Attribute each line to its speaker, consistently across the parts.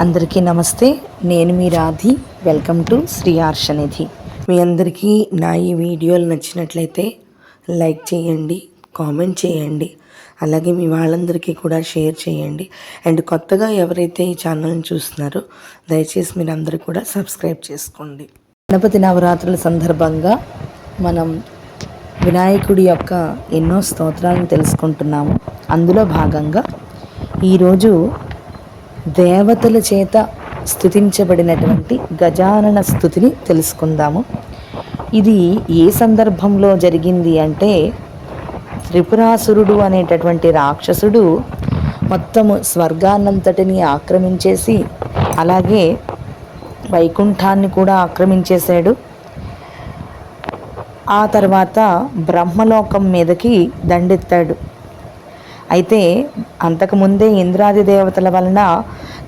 Speaker 1: అందరికీ నమస్తే. నేను మీ రాధి. Welcome to Shri Harshanidhi. మీ అందరికీ నా ఈ వీడియోలు నచ్చినట్లయితే లైక్ చేయండి, కామెంట్ చేయండి, అలాగే మీ వాళ్ళందరికీ కూడా షేర్ చేయండి. అండ్ కొత్తగా ఎవరైతే ఈ ఛానల్ని చూస్తున్నారో దయచేసి మీరు అందరూ కూడా సబ్స్క్రైబ్ చేసుకోండి. గణపతి నవరాత్రుల సందర్భంగా మనం వినాయకుడి యొక్క ఎన్నో స్తోత్రాలను తెలుసుకుంటున్నాము. అందులో భాగంగా ఈరోజు దేవతల చేత స్తుతించబడినటువంటి గజానన స్తుతిని తెలుసుకుందాము. ఇది ఏ సందర్భంలో జరిగింది అంటే, త్రిపురాసురుడు అనేటటువంటి రాక్షసుడు మొత్తము స్వర్గాన్నంతటిని ఆక్రమించేసి అలాగే వైకుంఠాన్ని కూడా ఆక్రమించేశాడు. ఆ తర్వాత బ్రహ్మలోకం మీదకి దండెత్తాడు. అయితే అంతకుముందే ఇంద్రాది దేవతల వలన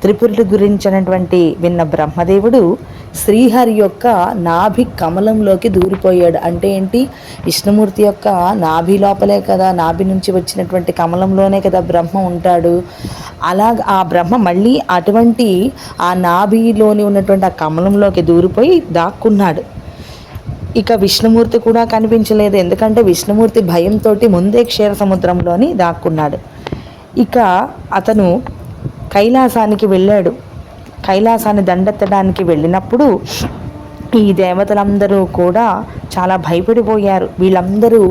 Speaker 1: త్రిపురుడి గురించినటువంటి విన్న బ్రహ్మదేవుడు శ్రీహరి యొక్క నాభి కమలంలోకి దూరిపోయాడు. అంటే ఏంటి? విష్ణుమూర్తి యొక్క నాభి లోపలే కదా, నాభి నుంచి వచ్చినటువంటి కమలంలోనే కదా బ్రహ్మ ఉంటాడు. ఆ బ్రహ్మ మళ్ళీ అటువంటి ఆ నాభిలోని ఉన్నటువంటి ఆ కమలంలోకి దూరిపోయి దాక్కున్నాడు. ఇక విష్ణుమూర్తి కూడా కనిపించలేదు. ఎందుకంటే విష్ణుమూర్తి భయంతో ముందే క్షీర సముద్రంలోని దాక్కున్నాడు. ఇక అతను కైలాసానికి వెళ్ళాడు. కైలాసాన్ని దండెత్తడానికి వెళ్ళినప్పుడు ఈ దేవతలందరూ కూడా చాలా భయపడిపోయారు. వీళ్ళందరూ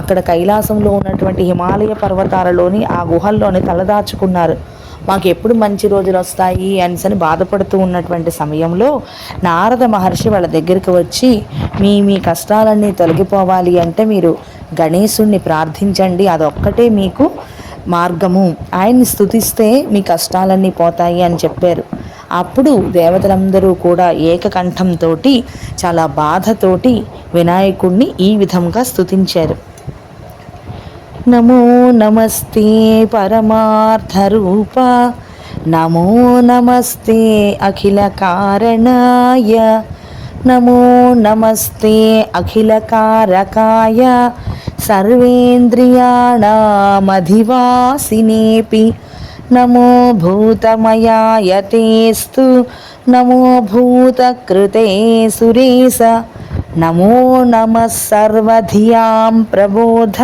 Speaker 1: అక్కడ కైలాసంలో ఉన్నటువంటి హిమాలయ పర్వతాలలోని ఆ గుహల్లోని తలదాచుకున్నారు. మాకు ఎప్పుడు మంచి రోజులు వస్తాయి అని బాధపడుతూ ఉన్నటువంటి సమయంలో నారద మహర్షి వాళ్ళ దగ్గరికి వచ్చి, మీ కష్టాలన్నీ తొలగిపోవాలి అంటే మీరు గణేశుణ్ణి ప్రార్థించండి, అదొక్కటే మీకు మార్గము, ఆయన్ని స్తుతిస్తే మీ కష్టాలన్నీ పోతాయి అని చెప్పారు. అప్పుడు దేవతలందరూ కూడా ఏకకంఠంతో చాలా బాధతోటి వినాయకుణ్ణి ఈ విధంగా స్తుతించారు. నమో నమస్తే పరమార్థరూప, నమో నమస్తే అఖిల కారణాయ, నమో నమస్తే అఖిల కారకాయ, సర్వేంద్రియాణమధివాసినేపి, నమో భూతమయాయ తేస్తు, నమో భూతకృతే సురేశ, నమో నమః సర్వధియాం ప్రబోధ,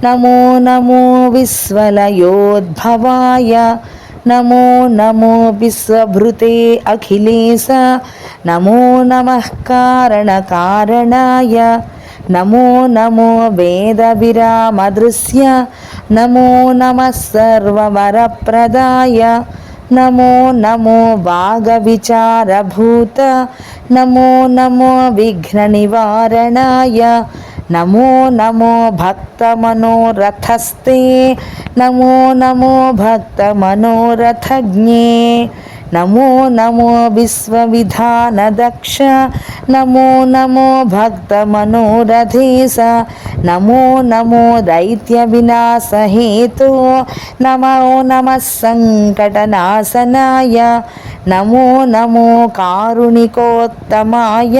Speaker 1: నమో నమో విశ్వలయోద్భవాయ, నమో నమో విశ్వభృతే అఖిలేశ, నమో నమః కారణకారణాయ, నమో నమో వేద విరామదృశ్య, నమో నమః సర్వవరప్రదాయ, నమో నమో వాగవిచారభూత, నమో నమో విఘ్న నివారణాయ, నమో నమో భక్తమనోరథస్తే, నమో నమో భక్తమనోరథజ్ఞే, నమో నమో విశ్వవిధానదక్ష, నమో నమో భక్తమనోరథేశ, నమో నమో దైత్య వినాశహేతో, నమో నమః సంకటనాశనాయ, నమో నమో కారుణికోత్తమాయ,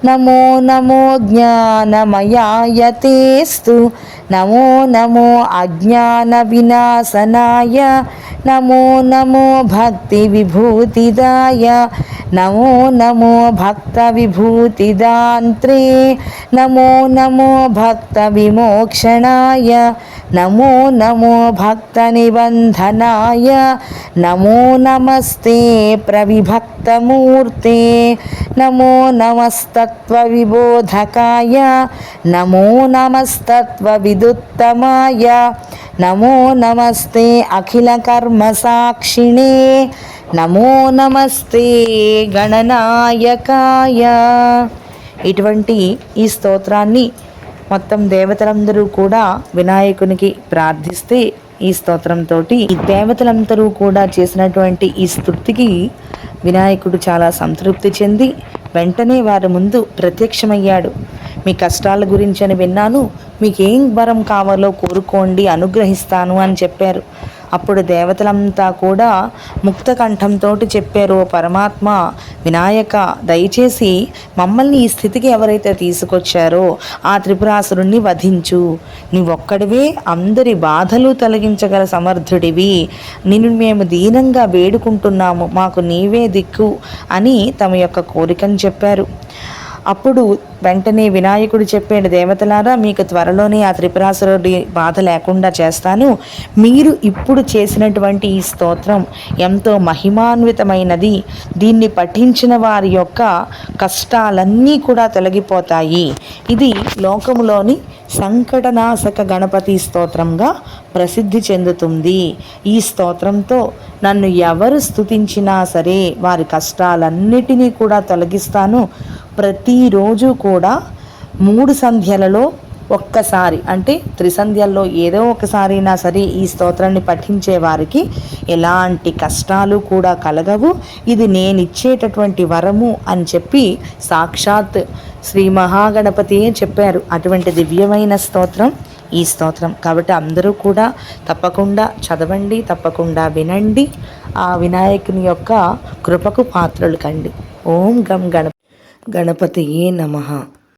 Speaker 1: నమో నమో జ్ఞానమయాయ తేస్తు, నమో నమో అజ్ఞాన వినాశనాయ, నమో నమో భక్తి విభూతిదాయ, నమో నమో భక్త విభూతిదాంత్రే, నమో నమో భక్త విమోక్షణాయ, నమో నమో భక్త నిబంధనాయ, నమో నమస్తే ప్రవిభక్తమూర్తే, నమో నమస్తత్వ విబోధకాయ, నమో నమస్తత్వ విదుత్తమాయ, నమో నమస్తే అఖిల కర్మ సాక్షిణే, నమో నమస్తే గణనాయకాయ. ఇటువంటి ఈ స్తోత్రాన్ని మొత్తం దేవతలందరూ కూడా వినాయకునికి ప్రార్థిస్తే ఈ స్తోత్రంతో ఈ దేవతలందరూ కూడా చేసినటువంటి ఈ స్తుతికి వినాయకుడు చాలా సంతృప్తి చెంది వెంటనే వారి ముందు ప్రత్యక్షమయ్యాడు. మీ కష్టాల గురించి అని విన్నాను, మీకేం వరం కావాలో కోరుకోండి, అనుగ్రహిస్తాను అని చెప్పారు. అప్పుడు దేవతలంతా కూడా ముక్త కంఠంతో చెప్పారు, పరమాత్మ వినాయక దయచేసి మమ్మల్ని ఈ స్థితికి ఎవరైతే తీసుకొచ్చారో ఆ త్రిపురాసురుణ్ణి వధించు, నీవొక్కడివే అందరి బాధలు తొలగించగల సమర్థుడివి, నిన్ను మేము దీనంగా వేడుకుంటున్నాము, మాకు నీవే దిక్కు అని తమ యొక్క కోరికను చెప్పారు. అప్పుడు వెంటనే వినాయకుడు చెప్పాడు, దేవతలారా మీకు త్వరలోనే ఆ త్రిపురాసురుడి బాధ లేకుండా చేస్తాను. మీరు ఇప్పుడు చేసినటువంటి ఈ స్తోత్రం ఎంతో మహిమాన్వితమైనది, దీన్ని పఠించిన వారి యొక్క కష్టాలన్నీ కూడా తొలగిపోతాయి. ఇది లోకములోని సంకటనాశక గణపతి స్తోత్రంగా ప్రసిద్ధి చెందుతుంది. ఈ స్తోత్రంతో నన్ను ఎవరు స్తుతించినా సరే వారి కష్టాలన్నిటినీ కూడా తొలగిస్తాను. ప్రతిరోజు కూడా 3 సంధ్యలలో ఒక్కసారి, అంటే త్రిసంధ్యల్లో ఏదో ఒకసారైనా సరే ఈ స్తోత్రాన్ని పఠించే వారికి ఎలాంటి కష్టాలు కూడా కలగవు, ఇది నేనిచ్చేటటువంటి వరము అని చెప్పి సాక్షాత్ శ్రీ మహాగణపతియే చెప్పారు. అటువంటి దివ్యమైన స్తోత్రం ఈ స్తోత్రం. కాబట్టి అందరూ కూడా తప్పకుండా చదవండి, తప్పకుండా వినండి, ఆ వినాయకుని యొక్క కృపకు పాత్రలు కండి. ఓం గం గణపతియే నమః.